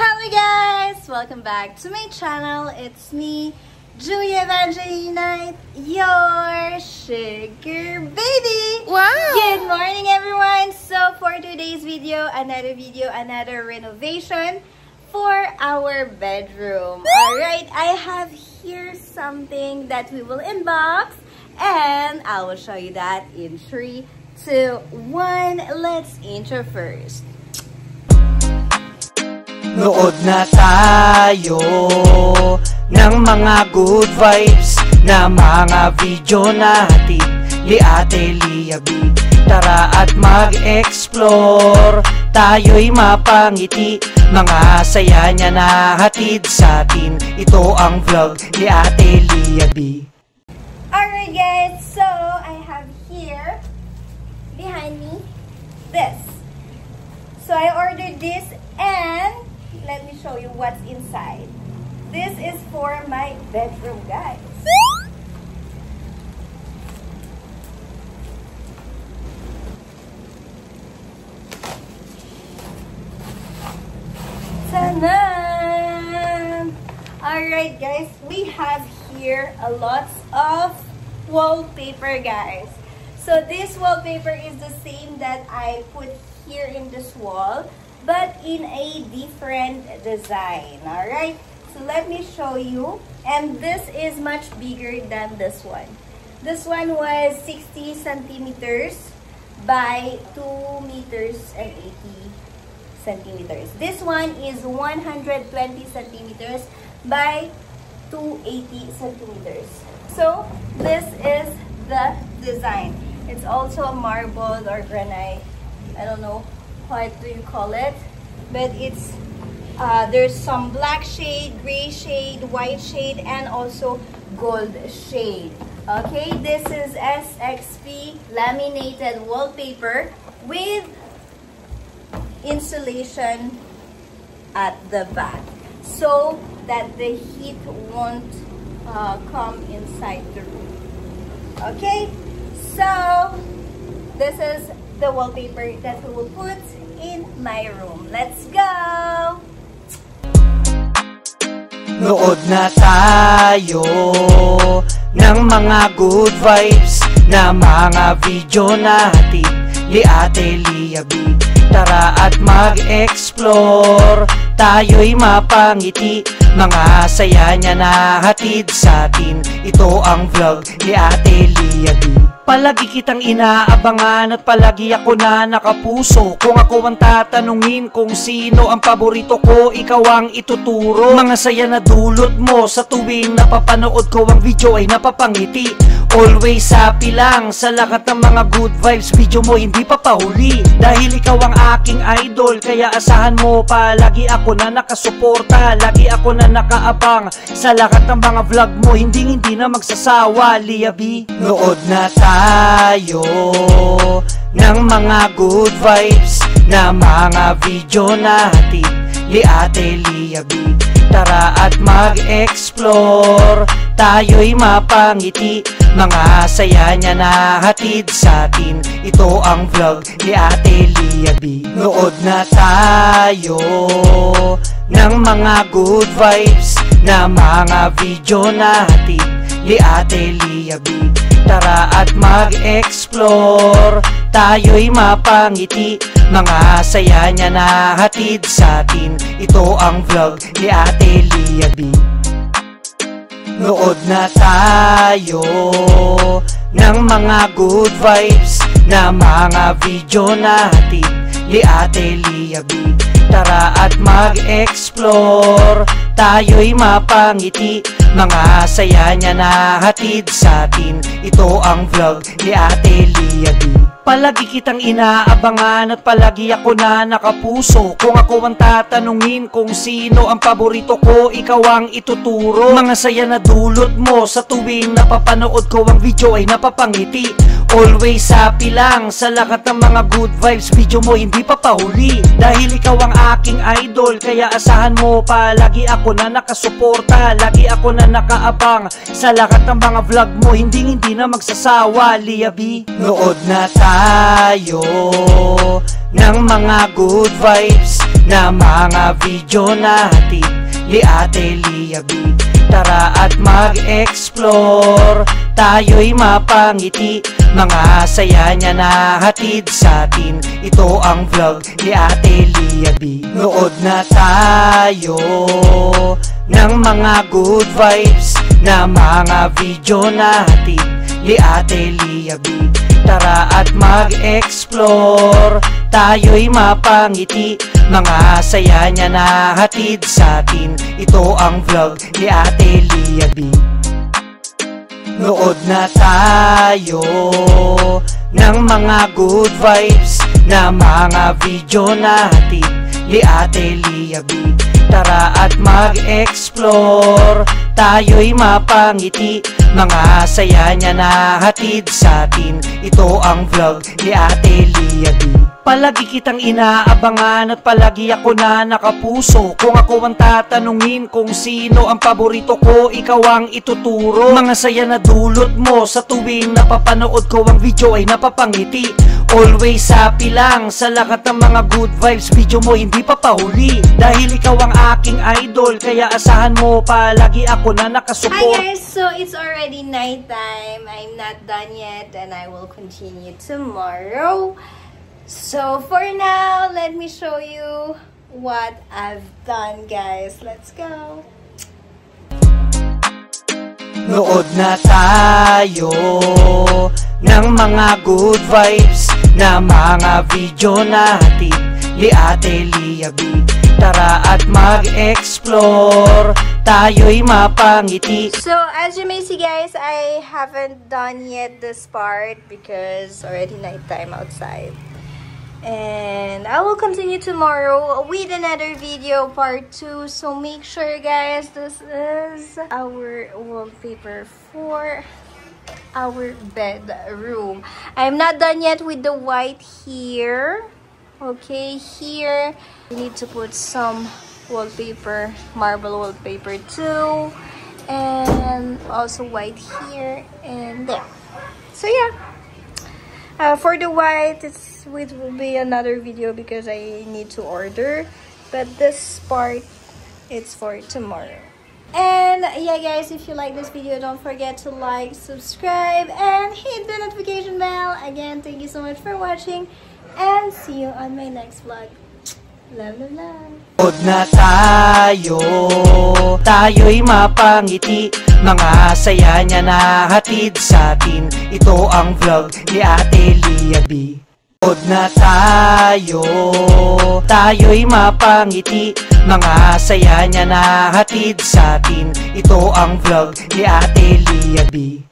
Hello guys! Welcome back to my channel. It's me, Julia Evangelina, your sugar baby! Wow! Good morning everyone! So for today's video, another renovation for our bedroom. Alright, I have here something that we will unbox and I will show you that in 3, 2, 1. Let's intro first. Nood na tayo ng mga good vibes na mga video natin ni Ate Lia B. Tara at mag-explore, tayo'y mapangiti, mga saya niya na hatid sa atin. Ito ang vlog ni Ate Lia B. Alright guys, so I have here behind me this. So I ordered this and let me show you what's inside. This is for my bedroom, guys. Ta-da! Alright guys, we have here a lot of wallpaper, guys. So this wallpaper is the same that I put here in this wall, but in a different design. Alright, so let me show you. And this is much bigger than this one. This one was 60 centimeters by 2 meters and 80 centimeters. This one is 120 centimeters by 280 centimeters. So this is the design. It's also marble or granite. I don't know what do you call it, but it's there's some black shade, gray shade, white shade, and also gold shade. Okay, this is SXP laminated wallpaper with insulation at the back so that the heat won't come inside the room. Okay, so this is the wallpaper that we will put in my room. Let's go! Nood na tayo ng mga good vibes na mga video natin ni Ate Lia B. Tara at mag-explore, tayo'y mapangiti, mga saya niya na hatid sa atin. Ito ang vlog ni Ate Lia B. Palagi kitang inaabangan at palagi ako na nakapuso. Kung ako ang tatanungin kung sino ang paborito ko, ikaw ang ituturo. Mga saya na dulot mo sa tuwing napapanood ko ang video ay napapangiti. Always happy lang sa lahat ng mga good vibes, video mo hindi pa pahuli. Dahil ikaw ang aking idol, kaya asahan mo palagi ako na nakasuporta. Lagi ako na nakaabang sa lahat ng mga vlog mo, hindi na magsasawa, Lia B. Nood na tayo ng mga good vibes na mga video natin ni Ate Lia B. Tara at mag-explore, tayo'y mapangiti, mga saya niya na hatid sa atin. Ito ang vlog ni Ate Lia B. Nood na tayo ng mga good vibes na mga video natin ni Ate Lia B. Tara at mag-explore, tayo'y mapangiti, mga saya niya na hatid sa atin. Ito ang vlog ni Ate Lia B. Nood na tayo ng mga good vibes na mga video natin ni Ate Lia B. Tara at mag-explore, tayo'y mapangiti, mga saya niya na hatid sa atin. Ito ang vlog ni Ate Lia B. Palagi kitang inaabangan at palagi ako na nakapuso. Kung ako ang tatanungin kung sino ang paborito ko, ikaw ang ituturo. Mga saya na dulot mo sa tuwing napapanood ko ang video ay napapangiti. Always happy lang sa lahat ng mga good vibes, video mo hindi pa pahuli. Dahil ikaw ang aking idol, kaya asahan mo palagi ako na nakasuporta. Lagi ako na nakaabang sa lahat ng mga vlog mo, hindi na magsasawa, Lia B. Nood na tayo ng mga good vibes na mga video natin ni Ate Lia B. Tara at mag-explore, tayo'y mapangiti, mga saya niya na hatid sa atin. Ito ang vlog ni Ate Lia B. Nood na tayo ng mga good vibes na mga video natin ni Ate Lia B. Tara at mag-explore, tayo'y mapangiti, mga saya niya na hatid sa atin. Ito ang vlog ni Ate Lia B. Nood na tayo ng mga good vibes na mga video natin ni Ate Lia B. Tara at mag-explore, tayo'y mapangiti, mga saya niya na hatid sa atin. Ito ang vlog ni Ate Lia B. Palagi kitang inaabangan at palagi ako na nakapuso. Kung ako ang tatanungin kung sino ang paborito ko, ikaw ang ituturo. Mga saya na dulot mo sa tuwing napapanood ko ang video ay napapangiti. Always happy lang sa lahat ng mga good vibes, video mo hindi pa pahuli. Dahil ikaw ang aking idol, kaya asahan mo palagi ako na nakasupport. Hi guys, so it's already night time. I'm not done yet and I will continue tomorrow. So for now, let me show you what I've done, guys. Let's go. Nood na tayo ng mga good vibes na mga video natin ni Ate Lia B. Tara at mag-explore, tayo'y mapangiti. So as you may see, guys, I haven't done yet this part because already nighttime outside. And I will continue tomorrow with another video, part 2. So make sure, guys, this is our wallpaper for our bedroom. I'm not done yet with the white here. Okay, here we need to put some wallpaper, marble wallpaper too, and also white here and there. So yeah, for the white, it will be another video because I need to order, but this part, it's for tomorrow. And yeah, guys, if you like this video, don't forget to like, subscribe, and hit the notification bell. Again, thank you so much for watching, and see you on my next vlog. Love, love, love. Nood na tayo, tayo'y mapangiti, mga saya niya na hatid sa atin. Ito ang vlog ni Ate Lia B. Nood na tayo, tayo'y mapangiti, mga saya niya na hatid sa atin. Ito ang vlog ni Ate Lia B.